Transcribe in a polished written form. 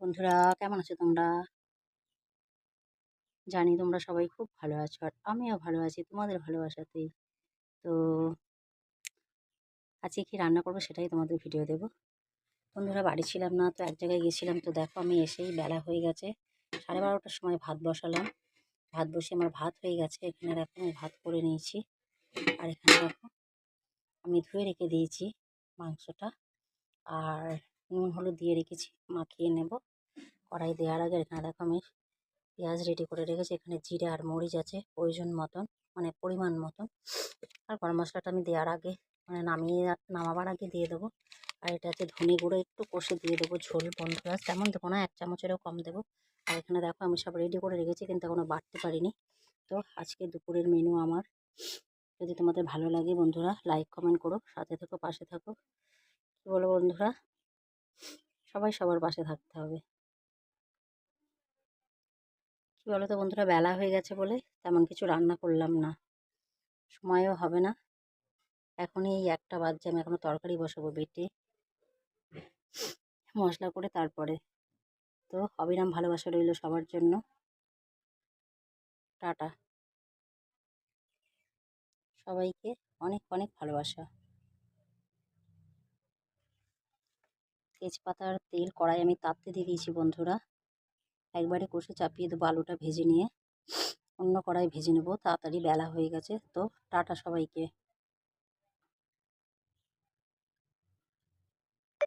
বন্ধুরা, কেমন আছো তোমরা? জানি তোমরা সবাই খুব ভালো আছো আর আমিও ভালো আছি তোমাদের ভালোবাসাতেই। তো আজকে কি রান্না করবো সেটাই তোমাদের ভিডিও দেবো। বন্ধুরা, বাড়ি ছিলাম না, তো এক জায়গায় গেছিলাম। তো দেখো, আমি এসেই বেলা হয়ে গেছে, 12:30টার সময় ভাত বসালাম। ভাত বসিয়ে আমার ভাত হয়ে গেছে। এখানে দেখো আমি ভাত করে নিয়েছি। আর এখানে দেখো আমি ধুয়ে রেখে দিয়েছি মাংসটা। আর নুন হলুদ দিয়ে রেখেছি, মাখিয়ে নেব। কড়াই দেওয়ার আগে এখানে দেখো আমি পেঁয়াজ রেডি করে রেখেছি। এখানে জিরে আর মরিচ আছে প্রয়োজন মতন, মানে পরিমাণ মতন। আর গরম মশলাটা আমি দেওয়ার আগে, মানে নামাবার আগে দিয়ে দেবো। আর এটা হচ্ছে ধনে গুঁড়ো, একটু কষে দিয়ে দেবো। ঝোল বন্ধুরা তেমন দেবো না, 1 চামচেরও কম দেবো। আর এখানে দেখো আমি সব রেডি করে রেখেছি, কিন্তু এখনও বাটতে পারিনি। তো আজকে দুপুরের মেনু আমার। যদি তোমাদের ভালো লাগে বন্ধুরা, লাইক কমেন্ট করো, সাথে থেকো, পাশে থাকো। কী বলো বন্ধুরা, সবাই সবার পাশে থাকতে হবে। কী বলো তো বন্ধুরা, বেলা হয়ে গেছে বলে তেমন কিছু রান্না করলাম না, সময়ও হবে না। এখনই এই 1টা বাজছে, আমি এখনও তরকারি বসাবো বেটে মশলা করে। তারপরে তো অবিরাম ভালোবাসা রইল সবার জন্য। টাটা, সবাইকে অনেক অনেক ভালোবাসা। তেজপাতার তেল কড়াই আমি তাপতে দিয়ে দিয়েছি বন্ধুরা। একবারে কষে চাপিয়ে দেবো, আলুটা ভেজে নিয়ে অন্য কড়াই ভেজে নেবো। তাড়াতাড়ি বেলা হয়ে গেছে। তো টাটা সবাইকে।